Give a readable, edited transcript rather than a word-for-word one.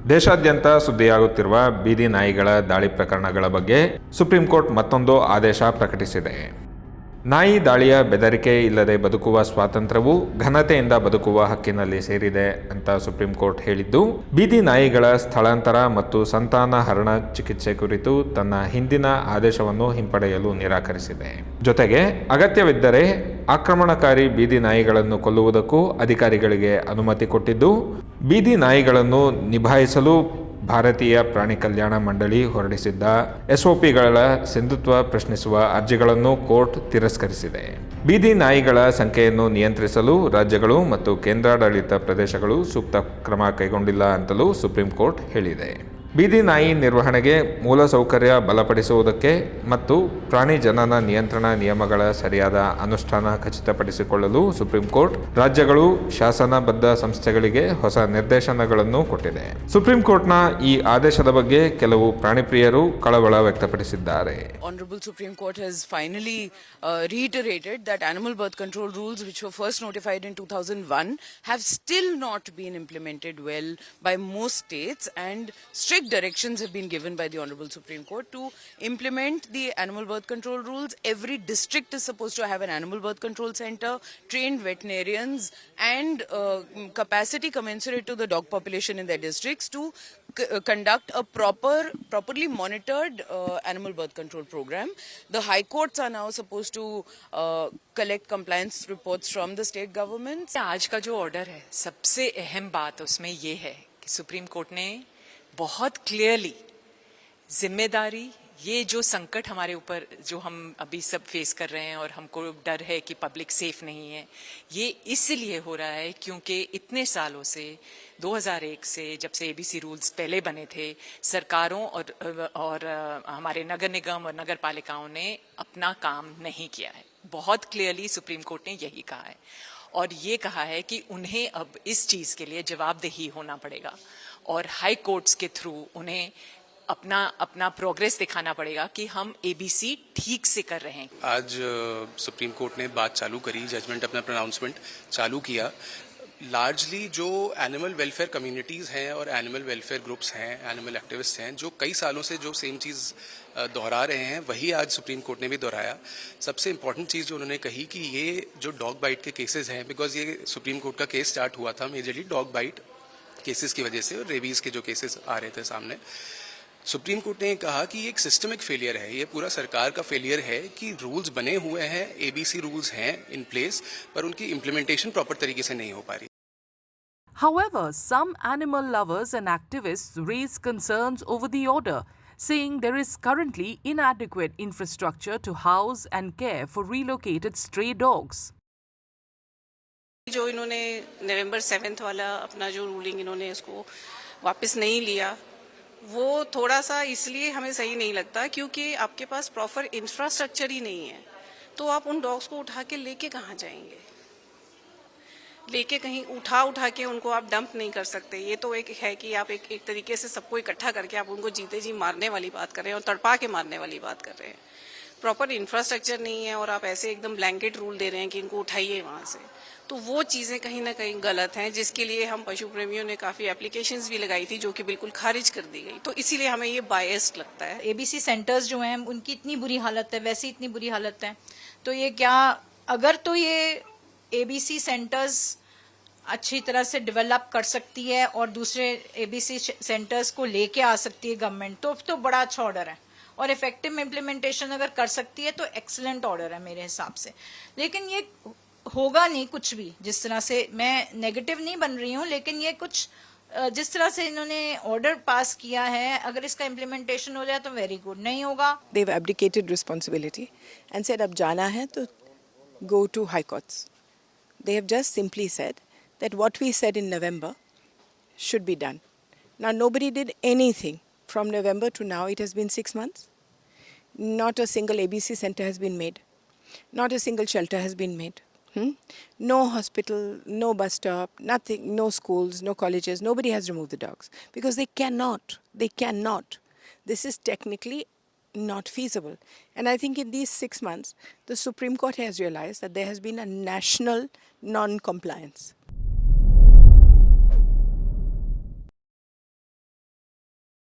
ದೇಶಾದ್ಯಂತ ಸುದ್ದಿಯಾಗುತ್ತಿರುವ ಬೀದಿ ನಾಯಿಗಳ ದಾಳಿ ಪ್ರಕರಣಗಳ ಬಗ್ಗೆ ಸುಪ್ರೀಂ ಕೋರ್ಟ್ ಮತ್ತೊಂದು ಆದೇಶ ಪ್ರಕಟಿಸಿದೆ. ನಾಯಿ ದಾಳಿಯ ಬೆದರಿಕೆ ಇಲ್ಲದೆ ಬದುಕುವ ಸ್ವಾತಂತ್ರ್ಯವು ಘನತೆಯಿಂದ ಬದುಕುವ ಹಕ್ಕಿನಲ್ಲಿ ಸೇರಿದೆ ಅಂತ ಸುಪ್ರೀಂ ಕೋರ್ಟ್ ಹೇಳಿದ್ದು, ಬೀದಿ ನಾಯಿಗಳ ಸ್ಥಳಾಂತರ ಮತ್ತು ಸಂತಾನ ಹರಣ ಚಿಕಿತ್ಸೆ ಕುರಿತು ತನ್ನ ಹಿಂದಿನ ಆದೇಶವನ್ನು ಹಿಂಪಡೆಯಲು ನಿರಾಕರಿಸಿದೆ. ಜೊತೆಗೆ ಅಗತ್ಯವಿದ್ದರೆ ಆಕ್ರಮಣಕಾರಿ ಬೀದಿ ನಾಯಿಗಳನ್ನು ಕೊಲ್ಲುವುದಕ್ಕೂ ಅಧಿಕಾರಿಗಳಿಗೆ ಅನುಮತಿ ಕೊಟ್ಟಿದ್ದು, ಬೀದಿ ನಾಯಿಗಳನ್ನು ನಿಭಾಯಿಸಲು ಭಾರತೀಯ ಪ್ರಾಣಿ ಕಲ್ಯಾಣ ಮಂಡಳಿ ಹೊರಡಿಸಿದ್ದ ಎಸ್ಒಪಿಗಳ ಸಿಂಧುತ್ವ ಪ್ರಶ್ನಿಸುವ ಅರ್ಜಿಗಳನ್ನು ಕೋರ್ಟ್ ತಿರಸ್ಕರಿಸಿದೆ. ಬೀದಿ ನಾಯಿಗಳ ಸಂಖ್ಯೆಯನ್ನು ನಿಯಂತ್ರಿಸಲು ರಾಜ್ಯಗಳು ಮತ್ತು ಕೇಂದ್ರಾಡಳಿತ ಪ್ರದೇಶಗಳು ಸೂಕ್ತ ಕ್ರಮ ಕೈಗೊಂಡಿಲ್ಲ ಅಂತಲೂ ಸುಪ್ರೀಂ ಕೋರ್ಟ್ ಹೇಳಿದೆ. ಬೀದಿ ನಾಯಿ ನಿರ್ವಹಣೆಗೆ ಮೂಲಸೌಕರ್ಯ ಬಲಪಡಿಸುವುದಕ್ಕೆ ಮತ್ತು ಪ್ರಾಣಿ ಜನನ ನಿಯಂತ್ರಣ ನಿಯಮಗಳ ಸರಿಯಾದ ಅನುಷ್ಠಾನ ಖಚಿತಪಡಿಸಿಕೊಳ್ಳಲು ಸುಪ್ರೀಂ ಕೋರ್ಟ್ ರಾಜ್ಯಗಳು ಶಾಸನಬದ್ಧ ಸಂಸ್ಥೆಗಳಿಗೆ ಹೊಸ ನಿರ್ದೇಶನಗಳನ್ನು ಕೊಟ್ಟಿದೆ. ಸುಪ್ರೀಂ ಕೋರ್ಟ್ನ ಈ ಆದೇಶದ ಬಗ್ಗೆ ಕೆಲವು ಪ್ರಾಣಿಪ್ರಿಯರು ಕಳವಳ ವ್ಯಕ್ತಪಡಿಸಿದ್ದಾರೆ. Honorable Supreme Court has finally reiterated that animal birth control rules, which were first notified in 2001, have still not been implemented well by most states, and strict directions have been given by the Honorable Supreme Court to implement the animal birth control rules. Every district is supposed to have an animal birth control center, trained veterinarians, and capacity commensurate to the dog population in their districts to conduct a properly monitored animal birth control program. The high courts are now supposed to collect compliance reports from the state governments. आज का जो order है, सबसे अहम बात उसमें ये है कि सुप्रीम कोर्ट ने बहुत क्लियरली जिम्मेदारी, ये जो संकट हमारे ऊपर जो हम अभी सब फेस कर रहे हैं और हमको डर है कि पब्लिक सेफ नहीं है, ये इसलिए हो रहा है क्योंकि इतने सालों से 2001 से जब से एबीसी रूल्स पहले बने थे, सरकारों और हमारे नगर निगम और नगर पालिकाओं ने अपना काम नहीं किया है. बहुत क्लियरली सुप्रीम कोर्ट ने यही कहा है और ये कहा है कि उन्हें अब इस चीज के लिए जवाबदेही होना पड़ेगा और हाई कोर्ट्स के थ्रू उन्हें अपना प्रोग्रेस दिखाना पड़ेगा कि हम एबीसी ठीक से कर रहे हैं. आज सुप्रीम कोर्ट ने बात चालू करी, जजमेंट अपना प्रोनाउंसमेंट चालू किया. लार्जली जो एनिमल वेलफेयर कम्युनिटीज़ हैं और एनिमल वेलफेयर ग्रुप्स हैं, एनिमल एक्टिविस्ट हैं, जो कई सालों से जो सेम चीज़ दोहरा रहे हैं, वही आज सुप्रीम कोर्ट ने भी दोहराया. सबसे इम्पॉर्टेंट चीज़ जो उन्होंने कही कि ये जो डॉग बाइट के केसेस हैं, बिकॉज ये सुप्रीम कोर्ट का केस स्टार्ट हुआ था मेजरली डॉग बाइट केसेस की वजह से और रेबीज़ के जो केसेस आ रहे थे सामने. सुप्रीम कोर्ट ने कहा कि ये एक सिस्टमिक फेलियर है, ये पूरा सरकार का फेलियर है कि रूल्स बने हुए हैं, एबीसी रूल्स हैं इन प्लेस, पर उनकी इम्प्लीमेंटेशन प्रॉपर तरीके से नहीं हो पा रही. However, some animal lovers and activists raise concerns over the order, saying there is currently inadequate infrastructure to house and care for relocated stray dogs. जो इन्होंने नवंबर 7 वाला अपना जो रूलिंग इन्होंने इसको वापस नहीं लिया, वो थोड़ा सा इसलिए हमें सही नहीं लगता क्योंकि आपके पास प्रॉपर इंफ्रास्ट्रक्चर ही नहीं है. तो आप उन डॉग्स को उठा के लेके कहाँ जाएंगे? लेके कहीं उठा के उनको आप डंप नहीं कर सकते. ये तो एक है कि आप एक तरीके से सबको इकट्ठा करके आप उनको जीते जी मारने वाली बात कर रहे हैं और तड़पा के मारने वाली बात कर रहे हैं. प्रॉपर इंफ्रास्ट्रक्चर नहीं है और आप ऐसे एकदम ब्लैंकेट रूल दे रहे हैं कि इनको उठाइए वहाँ से. तो वो चीज़ें कहीं ना कहीं गलत हैं, जिसके लिए हम पशु प्रेमियों ने काफ़ी एप्लीकेशंस भी लगाई थी जो कि बिल्कुल खारिज कर दी गई. तो इसीलिए हमें ये बायस्ड लगता है. एबीसी सेंटर्स जो हैं उनकी इतनी बुरी हालत है, वैसी इतनी बुरी हालत है, तो ये क्या, अगर तो ये एबीसी सेंटर्स अच्छी तरह से डेवलप कर सकती है और दूसरे एबीसी सेंटर्स को लेके आ सकती है गवर्नमेंट, तो बड़ा अच्छा ऑर्डर है और इफेक्टिव इम्प्लीमेंटेशन अगर कर सकती है तो एक्सीलेंट ऑर्डर है मेरे हिसाब से. लेकिन ये होगा नहीं कुछ भी, जिस तरह से, मैं नेगेटिव नहीं बन रही हूँ, लेकिन ये कुछ जिस तरह से इन्होंने ऑर्डर पास किया है, अगर इसका इम्प्लीमेंटेशन हो जाए तो वेरी गुड. नहीं होगा, they have abdicated responsibility and said अब जाना है तो go to high courts. They have just simply said that what we said in November should be done. Now nobody did anything from November to now. It has been 6 months. Not a single ABC center has been made. Not a single shelter has been made. No hospital, no bus stop, nothing, no schools, no colleges. Nobody has removed the dogs because they cannot. They cannot. This is technically not feasible. And I think in these 6 months, the Supreme Court has realized that there has been a national non-compliance.